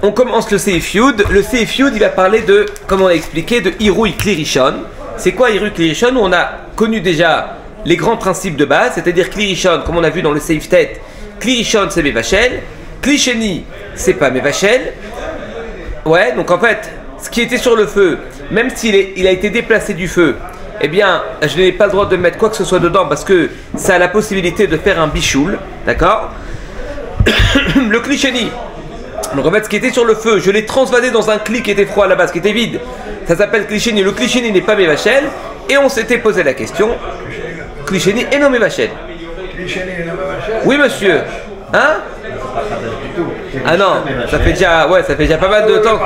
on commence le Seif Yud. Le Seif Yud, il va parler de, comme on a expliqué, de Hirouï Klirishon. C'est quoi Hirouï Klirishon? On a connu déjà les grands principes de base, c'est-à-dire Klirishon, comme on a vu dans le Seif Tet, Klirishon c'est Mevachel, Klisheni c'est pas Mevachel. Ouais, donc en fait, ce qui était sur le feu, même s'il il a été déplacé du feu, eh bien, je n'ai pas le droit de mettre quoi que ce soit dedans parce que ça a la possibilité de faire un bichoul, d'accord? Le Klisheni, donc en fait, ce qui était sur le feu, je l'ai transvasé dans un cli qui était froid à la base, qui était vide. Ça s'appelle Klisheni. Le Klisheni n'est pas Mevachel. Et on s'était posé la question. Klisheni est non Mevachel. Oui, monsieur. Hein? Ah non, ça fait déjà pas mal de temps.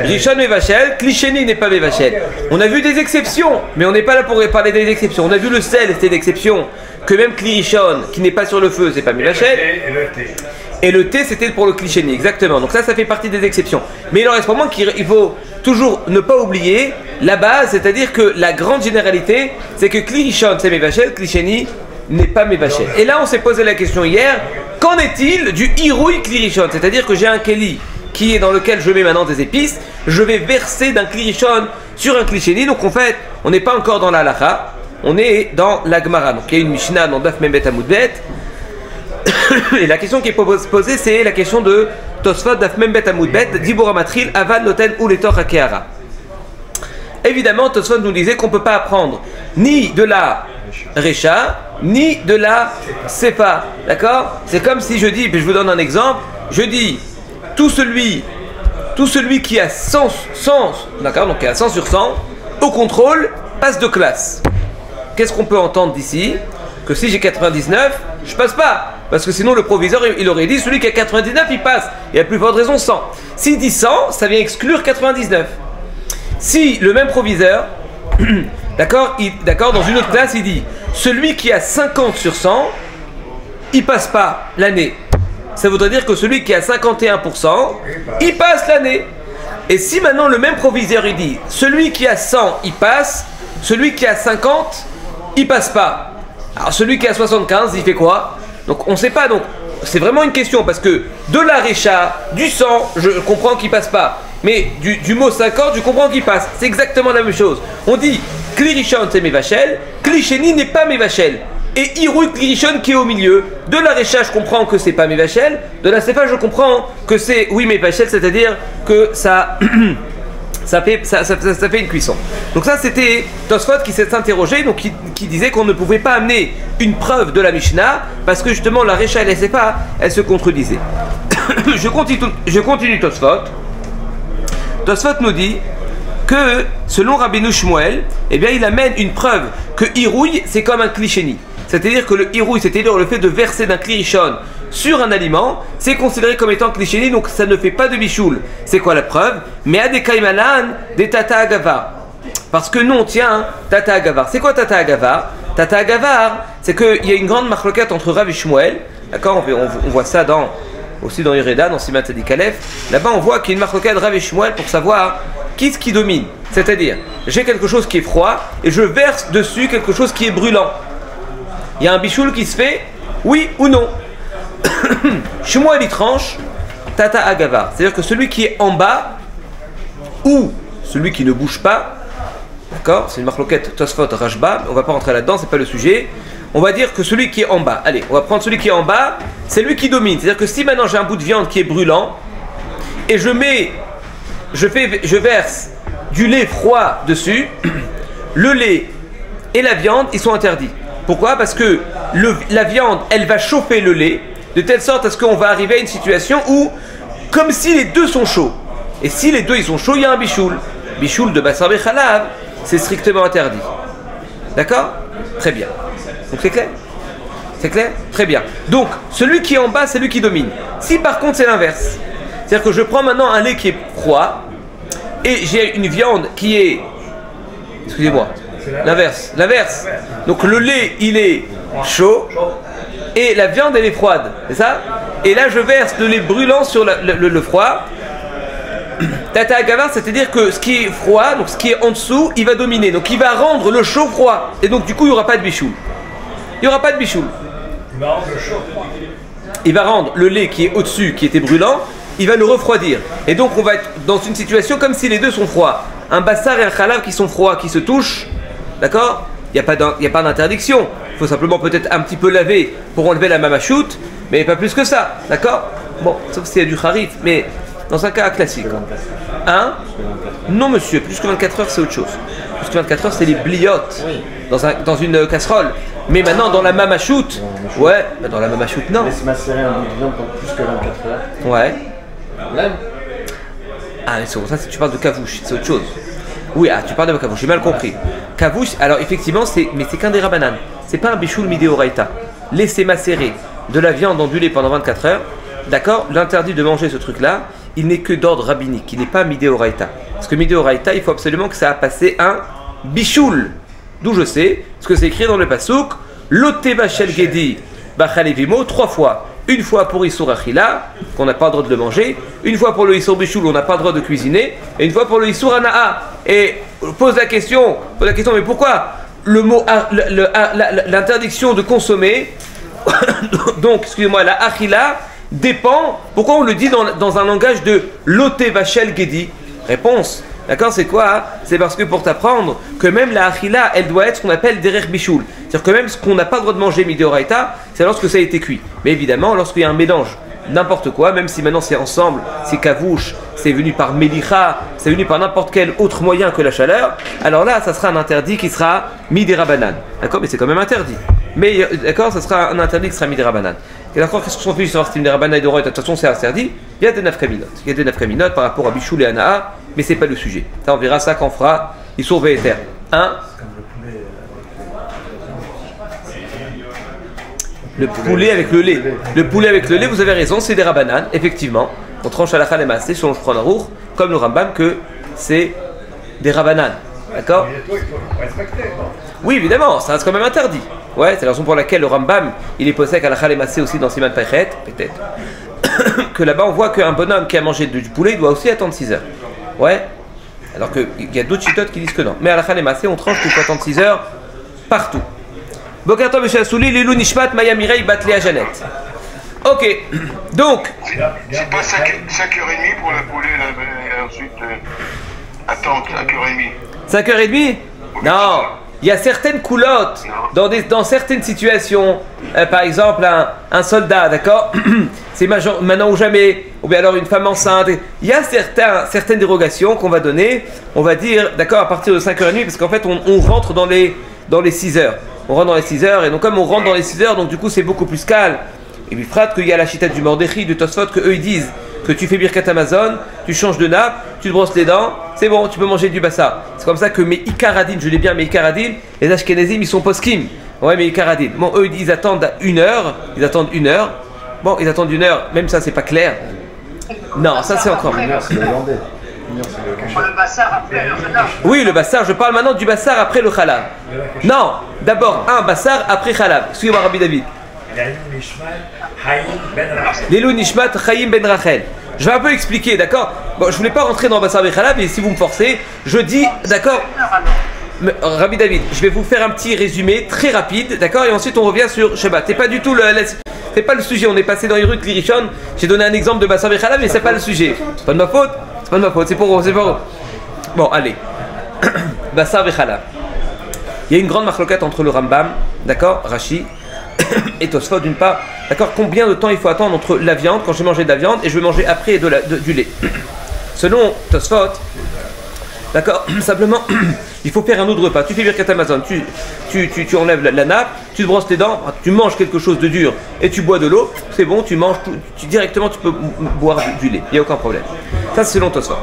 Rishon Mevachel, Klisheni n'est pas Mevachel. On a vu des exceptions, mais on n'est pas là pour parler des exceptions. On a vu le sel, c'était l'exception. Que même Klirishon, qui n'est pas sur le feu, c'est pas Mevachel. Et le thé, c'était pour le Klisheni, exactement. Donc ça fait partie des exceptions. Mais il en reste pas moins qu'il faut toujours ne pas oublier la base, c'est-à-dire que la grande généralité, c'est que Klirishon, c'est Mevachel, Klisheni n'est pas Mevachel. Et là, on s'est posé la question hier, qu'en est-il du Hirouï Klirishon? C'est-à-dire que j'ai un Keli qui est dans lequel je mets maintenant des épices, je vais verser d'un Klirishon sur un Klisheni. Donc en fait, on n'est pas encore dans la halakha, on est dans la Gemara. Donc il y a une Mishnah dans Daf Mem Bet Amud Bet. Et la question qui est posée, c'est la question de Tosfot Daf Mem Bet Amud Bet, Dibura Matril, Avan Noten ou Letor Hakeara. Évidemment, Tosfot nous disait qu'on ne peut pas apprendre ni de la Recha, ni de la Sefa. D'accord? C'est comme si je dis, puis je vous donne un exemple, je dis, tout celui qui a 100, d'accord, donc qui a 100 sur 100, au contrôle, passe de classe. Qu'est-ce qu'on peut entendre d'ici? Que si j'ai 99, je passe pas. Parce que sinon le proviseur il aurait dit celui qui a 99 il passe. Il y a plus forte raison 100. S'il dit 100, ça vient exclure 99. Si le même proviseur, d'accord, dans une autre classe il dit celui qui a 50 sur 100, il passe pas l'année. Ça voudrait dire que celui qui a 51%, il passe l'année. Et si maintenant le même proviseur il dit celui qui a 100 il passe, celui qui a 50 il passe pas. Alors celui qui a 75 il fait quoi? Donc on ne sait pas, donc c'est vraiment une question parce que de la Recha, du 100, je comprends qu'il passe pas. Mais du mot 50, je comprends qu'il passe. C'est exactement la même chose. On dit Klirishon c'est Mevachel, Klisheni n'est pas Mevachel. Et Hirouï Klirishon qui est au milieu. De la Recha, je comprends que c'est pas Mevachel. De la Sefa, je comprends que c'est oui Mevachel, c'est-à-dire que ça. Ça fait une cuisson. Donc ça c'était Tosfot qui s'est interrogé, donc qui disait qu'on ne pouvait pas amener une preuve de la Mishnah parce que justement la Recha et la Sefa elles se contredisaient. je continue Tosfot. Tosfot nous dit que selon Rabbeinu Shmuel, eh bien il amène une preuve que Hirouï c'est comme un Klisheni. C'est-à-dire que le Hirouï, c'est-à-dire le fait de verser d'un Klirishon sur un aliment, c'est considéré comme étant Klisheni, donc ça ne fait pas de bichoul. C'est quoi la preuve? Mais à des Kaimalan, des Tata Agavar. Parce que non, tiens, Tata Agavar. C'est quoi Tata Agavar? Tata Agavar, c'est qu'il y a une grande marloquette entre Rav et Shmuel. D'accord, on voit ça aussi dans Yereda, dans Siman Tzadik Aleph. Là-bas, on voit qu'il y a une marloquette Rav et Shmuel pour savoir qui domine. C'est-à-dire, j'ai quelque chose qui est froid et je verse dessus quelque chose qui est brûlant. Il y a un bichoul qui se fait, oui ou non. Shmuel il tranche, Tata Agavar. C'est-à-dire que celui qui est en bas, ou celui qui ne bouge pas, d'accord, c'est une marloquette Tosfot Rashba, on va pas rentrer là-dedans, c'est pas le sujet. On va dire que celui qui est en bas, allez, on va prendre celui qui est en bas, c'est lui qui domine. C'est-à-dire que si maintenant j'ai un bout de viande qui est brûlant, et je verse du lait froid dessus, le lait et la viande, ils sont interdits. Pourquoi? Parce que la viande, elle va chauffer le lait, de telle sorte à ce qu'on va arriver à une situation où, comme si les deux sont chauds. Et si les deux ils sont chauds, il y a un bichoul. Bichoul de Bassar Bechalav, c'est strictement interdit. D'accord? Très bien. Donc c'est clair? C'est clair? Très bien. Donc, celui qui est en bas, c'est lui qui domine. Si par contre c'est l'inverse, c'est-à-dire que je prends maintenant un lait qui est froid, et j'ai une viande qui est... Excusez-moi. L'inverse. Donc le lait, il est chaud et la viande, elle est froide. C'est ça? Et là, je verse le lait brûlant sur le froid. Tata Agavar, c'est-à-dire que ce qui est froid, donc ce qui est en dessous, il va dominer. Donc il va rendre le chaud froid. Et donc du coup, il n'y aura pas de bichoul. Il n'y aura pas de bichoul. Il va rendre le lait qui est au-dessus, qui était brûlant, il va nous refroidir. Et donc on va être dans une situation comme si les deux sont froids. Un bassar et un khalav qui sont froids, qui se touchent, d'accord? Il n'y a pas d'interdiction. Il faut simplement peut-être un petit peu laver pour enlever la mamachoute, mais pas plus que ça, d'accord? Bon, sauf s'il y a du harif, mais dans un cas classique. Hein? Non monsieur, plus que 24 heures c'est autre chose. Plus que 24 heures c'est les bliottes dans une casserole. Mais maintenant dans la mamachoute, ouais, bah dans la mamachoute non. Laisse macérer un bout de viande pour plus que 24 heures. Ouais. Même. Ah mais c'est pour ça que tu parles de kavouche, c'est autre chose. Oui, ah tu parles de kavouche, j'ai mal compris. Kavouche, alors effectivement c'est qu'un des rabananes. C'est pas un bichoul midéoraïta. Laisser macérer de la viande ondulée pendant 24 heures, d'accord, l'interdit de manger ce truc-là, il n'est que d'ordre rabbinique, il n'est pas midéoraïta. Parce que midéoraïta, il faut absolument que ça a passé un bichoul. D'où je sais, parce que c'est écrit dans le pasouk, Loté bachel gedi bachalevimo, 3 fois. Une fois pour Issour Achila, qu'on n'a pas le droit de le manger, une fois pour le Issour Bichoul, on n'a pas le droit de cuisiner, et une fois pour le Issour Anaa. Et pose la question, mais pourquoi le mot, l'interdiction de consommer, donc, excusez-moi, la Achila, dépend, pourquoi on le dit dans un langage de Loté Vachel Gedi? Réponse, d'accord, c'est quoi? C'est parce que pour t'apprendre que même la Achila, elle doit être ce qu'on appelle Derer Bichoul. C'est-à-dire que même ce qu'on n'a pas le droit de manger Midéoraïta, c'est lorsque ça a été cuit. Mais évidemment, lorsqu'il y a un mélange, n'importe quoi, même si maintenant c'est ensemble, c'est kavouche, c'est venu par Melicha, c'est venu par n'importe quel autre moyen que la chaleur, alors là, ça sera un interdit qui sera Midérabanan. D'accord? Mais c'est quand même interdit. Mais d'accord, ça sera un interdit qui sera Midérabanan. Et d'accord, qu'est-ce qu'on s'en fiche de savoir si c'est Midérabanan et d'Oraïta? De toute façon, c'est interdit. Il y a des nafkaminotes. Il y a des nafkaminotes par rapport à Bichoul et Anaa, mais c'est pas le sujet. Ça, on verra ça quand on fera Issour Véhéter. Hein? Le poulet avec le lait. Le poulet avec le lait, vous avez raison, c'est des rabananes, effectivement. On tranche à la khalemassé selon le Shulchan, comme le Rambam, que c'est des rabananes. D'accord? Oui, évidemment, ça reste quand même interdit. Ouais, c'est la raison pour laquelle le Rambam, il est posé à la khalemassé aussi dans Siman Paichet, peut-être. Que là-bas, on voit qu'un bonhomme qui a mangé du poulet doit aussi attendre 6 heures. Ouais? Alors qu'il y a d'autres chitotes qui disent que non. Mais à la khalemassé, on tranche qu'il faut attendre 6 heures partout. Boker Tov, monsieur Assouli, Lilou Nishmat, Maya Mireille, Batléa Jeannette. Ok, donc. C'est pas 5h30 pour la poulet, là, et ensuite attendre 5h30. 5h30? Non, il y a certaines coulottes dans certaines situations. Par exemple, un soldat, d'accord? C'est maintenant ou jamais. Ou bien alors une femme enceinte. Il y a certaines dérogations qu'on va donner. On va dire, d'accord, à partir de 5h30, parce qu'en fait, on rentre dans les 6 heures. On rentre dans les 6 heures, et donc comme on rentre dans les 6 heures, donc du coup c'est beaucoup plus calme. Et puis frère, qu'il y a la chita du Mordechai, du Tosfot, que eux ils disent que tu fais Birkat Amazon, tu changes de nappe, tu te brosses les dents, c'est bon, tu peux manger du bassa. C'est comme ça que mes Ikaradin, je l'ai bien, mes Ikaradin, les Ashkenazim ils sont poskim. Ouais, mes Ikaradin. Bon, eux ils attendent 1 heure, ils attendent 1 heure. Bon, ils attendent 1 heure, même ça c'est pas clair. Non, ça c'est encore. 1 heure c'est le hollandais. Le bassar après le khalaf. Oui, le bassar, je parle maintenant du bassar après le khalaf. Non, d'abord un bassar après khalaf. Excusez-moi, Rabbi David. Lilou Nishmat Chaim Ben Rachel. Je vais un peu expliquer, d'accord? Bon, je voulais pas rentrer dans bassar et khalaf, et si vous me forcez, je dis, d'accord? Rabbi David, je vais vous faire un petit résumé très rapide, d'accord? Et ensuite on revient sur Shabbat. C'est pas du tout c'est pas le sujet. On est passé dans les rues de Klirishon. J'ai donné un exemple de bassar et khalaf, mais c'est pas le sujet. C'est pas de ma faute. C'est pas de ma faute, c'est pour vous. Bon, allez. Bassar et khalaf. Il y a une grande marloquette entre le Rambam, d'accord, Rashi, et Tosfot d'une part. D'accord, combien de temps il faut attendre entre la viande, quand j'ai mangé de la viande, et je vais manger après du lait. Selon Tosfot, d'accord, simplement, il faut faire un autre repas. Tu fais Birkat Amazon, tu enlèves la nappe, tu te brosses les dents, tu manges quelque chose de dur et tu bois de l'eau, c'est bon, tu manges directement, tu peux boire du lait, il n'y a aucun problème. Ça c'est selon Tosfot.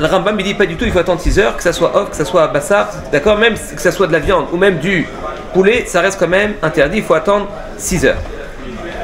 Le Rambam il dit pas du tout, il faut attendre 6 heures, que ça soit off, que ça soit bassar, d'accord, même que ça soit de la viande ou même du poulet, ça reste quand même interdit, il faut attendre 6 heures.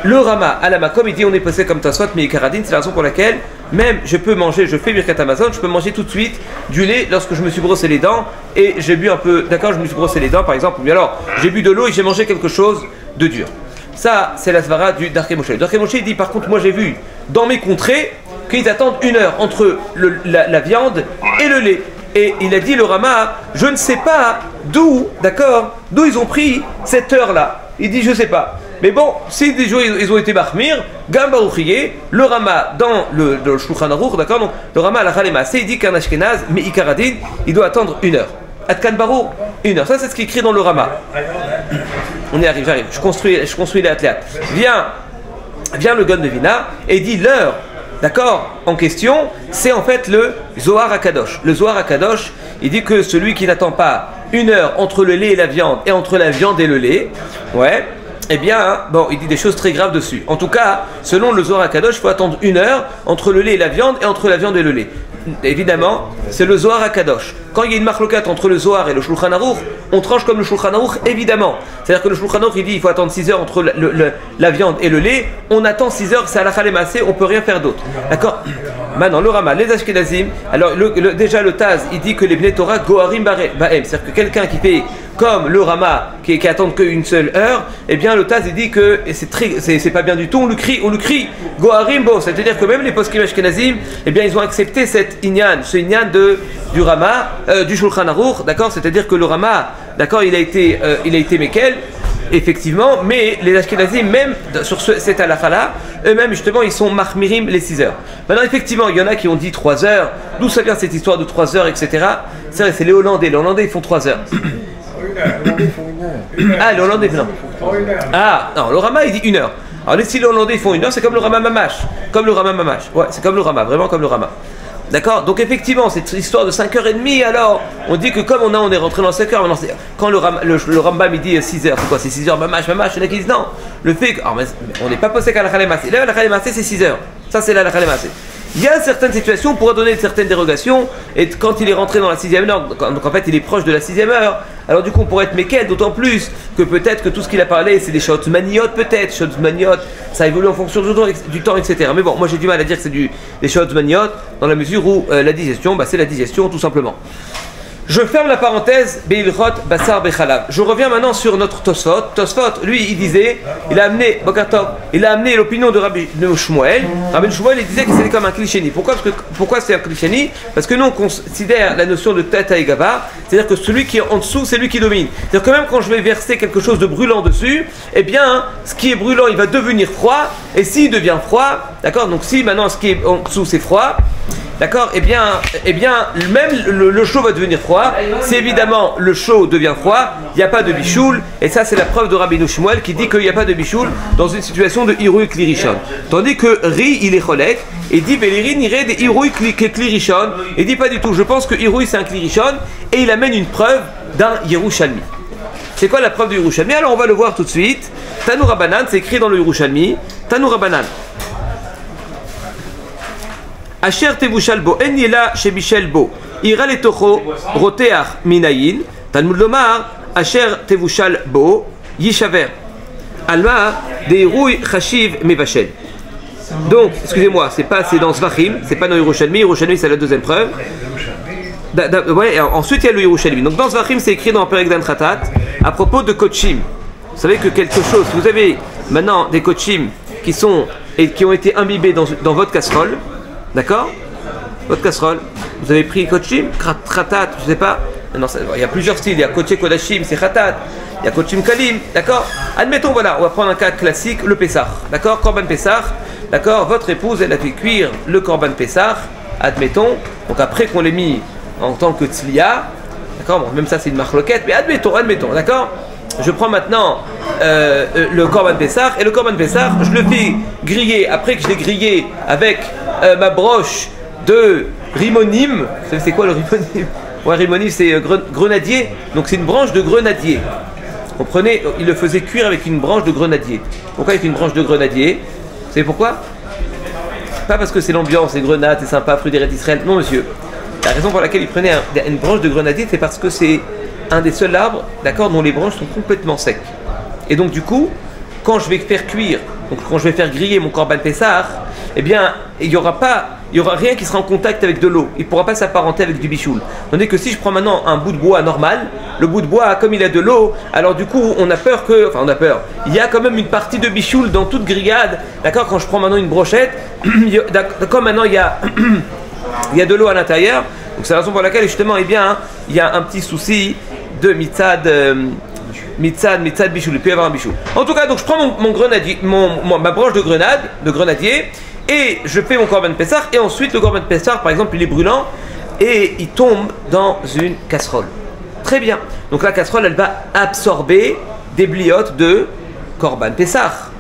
Le Rama à la Makom il dit on est passé comme Tosfot, mais Karadin, c'est la raison pour laquelle même je peux manger, je fais Birkat Amazon, je peux manger tout de suite du lait lorsque je me suis brossé les dents et j'ai bu un peu, d'accord, je me suis brossé les dents par exemple, ou bien alors j'ai bu de l'eau et j'ai mangé quelque chose de dur. Ça, c'est la svara du Darkei Moshe. Darkei Moshe dit par contre, moi j'ai vu dans mes contrées qu'ils attendent 1 heure entre la viande et le lait. Et il a dit le Rama, je ne sais pas d'où, d'accord, d'où ils ont pris cette heure-là. Il dit je sais pas. Mais bon, si des jours ils ont été Mahmir, Gambarouchiye, le Rama dans le Shulchan Aruch, d'accord, donc le Rama à la Khalemase, il dit qu'un Ashkenaz, mais Ikaradin, il doit attendre 1 heure. Atkan Barou, 1 heure. Ça, c'est ce qui est écrit dans le Rama. On y arrive, j'arrive. Je construis les athlètes. Vient le Gon de Vina et dit l'heure, d'accord, en question, c'est en fait le Zohar HaKadosh. Le Zohar HaKadosh, il dit que celui qui n'attend pas 1 heure entre le lait et la viande, et entre la viande et le lait, ouais, eh bien, hein, bon, il dit des choses très graves dessus. En tout cas, selon le Zohar HaKadosh, il faut attendre 1 heure entre le lait et la viande, et entre la viande et le lait. Évidemment, c'est le Zohar HaKadosh. Quand il y a une marloquette entre le Zohar et le Shulchan Aruch, on tranche comme le Shulchan Aruch, évidemment. C'est-à-dire que le Shulchan Aruch, il dit qu'il faut attendre 6 heures entre la viande et le lait. On attend 6 heures, c'est à la Khalemase, on ne peut rien faire d'autre. D'accord. Maintenant, le Rama, les Ashkenazim, alors déjà le Taz, il dit que les Bnei Torah Goharim Bahem. C'est-à-dire que quelqu'un qui fait comme le Rama, qui attend qu'une seule heure, eh bien le Taz, il dit que c'est pas bien du tout, on le crie Goharim Bo. C'est-à-dire que même les poskim Ashkenazim, eh bien ils ont accepté ce inyan du Rama, du Shulchan Aruch, d'accord. C'est-à-dire que le Rama, d'accord, il a été Mekel, effectivement, mais les Ashkenazim, même sur cette halakha-là, eux-mêmes, justement, ils sont mahmirim les 6 heures. Maintenant, effectivement, il y en a qui ont dit 3 heures. D'où ça vient cette histoire de 3 heures, etc. C'est vrai, c'est les Hollandais. Les Hollandais, ils font 3 heures. Les Hollandais font 1 heure. Ah, les Hollandais, non. Ah, non, le Rama, il dit 1 heure. Alors, si les Hollandais font 1 heure, c'est comme le Rama Mamash. Comme le Rama Mamash. Ouais, c'est comme le Rama, vraiment comme le Rama. D'accord. Donc effectivement, cette histoire de 5h30, alors on dit que comme on est rentré dans 5h, maintenant quand le Rambam il dit 6h, c'est quoi? C'est 6h, mamash, il y en a qui disent non. Le fait on n'est pas posé qu'à la Khalemase. Là, la Khalemase, c'est 6h. Ça, c'est la Khalemase. Il y a certaines situations, on pourrait donner certaines dérogations, et quand il est rentré dans la 6e heure, donc en fait il est proche de la 6e heure, alors du coup on pourrait être méquette, d'autant plus que peut-être que tout ce qu'il a parlé c'est des choses maniotes, peut-être, choses maniotes, ça évolue en fonction du temps, etc. Mais bon, moi j'ai du mal à dire que c'est des choses maniotes, dans la mesure où la digestion, c'est la digestion tout simplement. Je ferme la parenthèse, Beilchot Basar Bechalav. Je reviens maintenant sur notre Tosfot. Tosfot, lui, il disait, il a amené l'opinion de Rabbi Shmuel. Rabbi Shmuel, il disait que c'était comme un klisheni. Pourquoi c'est un klisheni? Parce que nous, on considère la notion de Tata et Gava, c'est-à-dire que celui qui est en dessous, c'est lui qui domine. C'est-à-dire que même quand je vais verser quelque chose de brûlant dessus, eh bien, ce qui est brûlant, il va devenir froid. Et s'il devient froid, d'accord, donc si maintenant ce qui est en dessous, c'est froid, d'accord, eh bien, même le chaud va devenir froid. Si évidemment le chaud devient froid, il n'y a pas de bichoul. Et ça, c'est la preuve de Rabbi Shmuel qui dit qu'il n'y a pas de bichoul dans une situation de Hirui Klirishon. Tandis que Ri, il est cholek et dit Beliri n'irait des Hirui Klirishon. Et dit pas du tout. Je pense que Hirui c'est un Klirishon et il amène une preuve d'un Yerushalmi. C'est quoi la preuve du Yerushalmi? Alors on va le voir tout de suite. Tanu Rabbanan, c'est écrit dans le Yerushalmi. Tanu Rabbanan. Asher tevushal bo en yela shebishel bo ira letocho roteach minayin Talmud lomar asher tevushal bo yishaver alma deirui chashiv mevashel. Donc, excusez-moi, c'est dans Zvachim, c'est pas dans Yerushalmi. Yerushalmi c'est la deuxième preuve. Ouais, ensuite il y a le Yerushalmi. Donc dans Zvachim c'est écrit dans Perek Dan Khatat à propos de kochim. Vous savez que quelque chose, vous avez maintenant des kochim qui ont été imbibés dans votre casserole. D'accord? Votre casserole. Vous avez pris kochim, khatat, je sais pas. Non, il y a plusieurs styles. Il y a koché kodashim, c'est khatat. Il y a kochim kalim. D'accord? Admettons, voilà, on va prendre un cas classique, le Pessah. D'accord? Korban Pessah. D'accord? Votre épouse, elle a fait cuire le Korban Pessah. Admettons. Donc après qu'on l'ait mis en tant que tzliya. D'accord? Bon, même ça, c'est une marloquette. Mais admettons. D'accord? Je prends maintenant le Korban Pessah et le Korban Pessah, je le fais griller. Après que je l'ai grillé avec ma broche de rimonim. C'est quoi le rimonim? Ouais, rimonim c'est grenadier. Donc c'est une branche de grenadier. Comprenez? Il le faisait cuire avec une branche de grenadier. Pourquoi avec une branche de grenadier? Vous savez pourquoi? Pas parce que c'est l'ambiance, c'est grenades, c'est sympa, fruits d'Eretz Israël. Non monsieur. La raison pour laquelle il prenait une branche de grenadier, c'est parce que c'est un des seuls arbres, d'accord, dont les branches sont complètement secs. Et donc du coup, quand je vais faire cuire, donc quand je vais faire griller mon Korban Pessah, eh bien, il y aura rien qui sera en contact avec de l'eau. Il ne pourra pas s'apparenter avec du bichoul. Tandis que si je prends maintenant un bout de bois normal, le bout de bois, comme il a de l'eau, alors du coup, on a peur. Il y a quand même une partie de bichoul dans toute grillade, d'accord. Quand je prends maintenant une brochette, comme maintenant il y a de l'eau à l'intérieur. Donc c'est la raison pour laquelle justement, eh bien, il y a un petit souci de mitzad Mitzad, bichou, il peut y avoir un bichou. En tout cas, donc je prends mon grenadier, ma branche de grenadier, et je fais mon korban pessar, et ensuite le korban pessar, par exemple, il est brûlant, et il tombe dans une casserole. Très bien. Donc la casserole, elle va absorber des bliotes de korban pessar.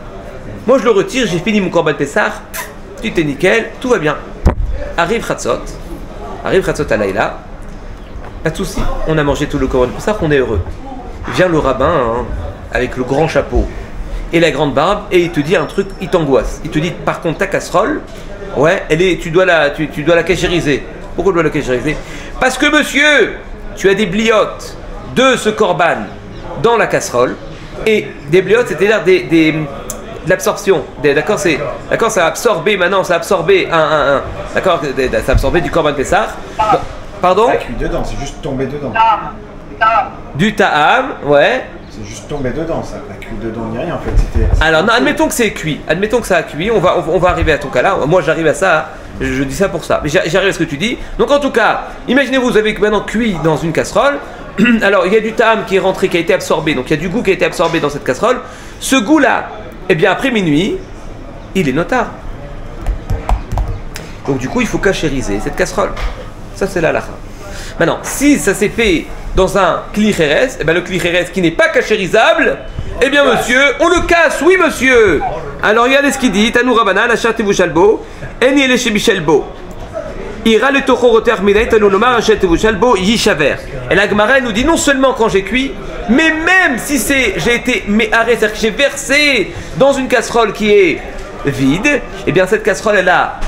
Moi, je le retire, j'ai fini mon korban pessar, tout est nickel, tout va bien. Arrive Chatzot Alayla, pas de souci, on a mangé tout le korban pessar, on est heureux. Vient le rabbin avec le grand chapeau et la grande barbe et il te dit un truc, il t'angoisse. Il te dit par contre ta casserole, ouais, tu dois la cachériser. Pourquoi tu dois la cachériser? Parce que monsieur, tu as des bliotes de ce korban dans la casserole et des bliotes, c'est-à-dire de l'absorption. D'accord, ça a absorbé maintenant, ça a absorbé d'accord, ça a absorbé du korban pessar. Pardon? Ça cuit dedans, c'est juste tombé dedans. Du ta'am, ouais. C'est juste tombé dedans, ça n'a pas cuit dedans ni rien en fait. Alors, non, admettons que c'est cuit. Admettons que ça a cuit. On va arriver à ton cas-là. Moi, j'arrive à ça. Je dis ça pour ça. Mais j'arrive à ce que tu dis. Donc, en tout cas, imaginez-vous, vous avez maintenant cuit dans une casserole. Alors, il y a du ta'am qui est rentré, qui a été absorbé. Donc, il y a du goût qui a été absorbé dans cette casserole. Ce goût-là, eh bien, après minuit, il est notard. Donc, du coup, il faut cachériser cette casserole. Ça, c'est la halakha. Maintenant, si ça s'est fait dans un kli cheres, eh bien le kli cheres qui n'est pas cachérisable, eh bien monsieur, on le casse, oui monsieur. Alors regardez ce qu'il dit, Tanou Rabanan, achetez-vous chalbo, eni ele shebichelbo. Ira le tocho roter midai, tanou lomar, achetez-vous chalbo, yishaver. Et la Gemara nous dit non seulement quand j'ai cuit, mais même si j'ai été méharé, c'est-à-dire que j'ai versé dans une casserole qui est vide, eh bien cette casserole elle a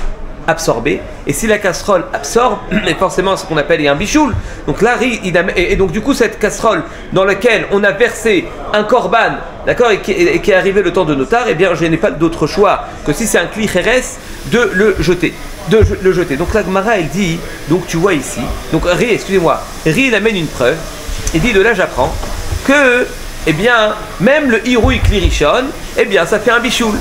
absorbé, et si la casserole absorbe, et forcément ce qu'on appelle un bichoul, donc là, et donc du coup cette casserole dans laquelle on a versé un korban, d'accord, et qui est arrivé le temps de notar, eh bien je n'ai pas d'autre choix que si c'est un kli cheres de le jeter. Donc la Gemara elle dit, donc tu vois ici, donc Ri il amène une preuve, il dit de là j'apprends que, eh bien, même le hirouï klirishon, eh bien ça fait un bichoul.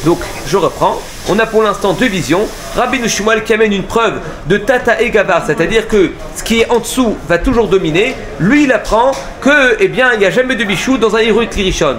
Donc je reprends. On a pour l'instant deux visions. Rabbeinu Shmuel qui amène une preuve de Tata et Gavar, c'est-à-dire que ce qui est en dessous va toujours dominer. Lui, il apprend que, eh bien, il n'y a jamais de bichou dans un hirouï klirishon.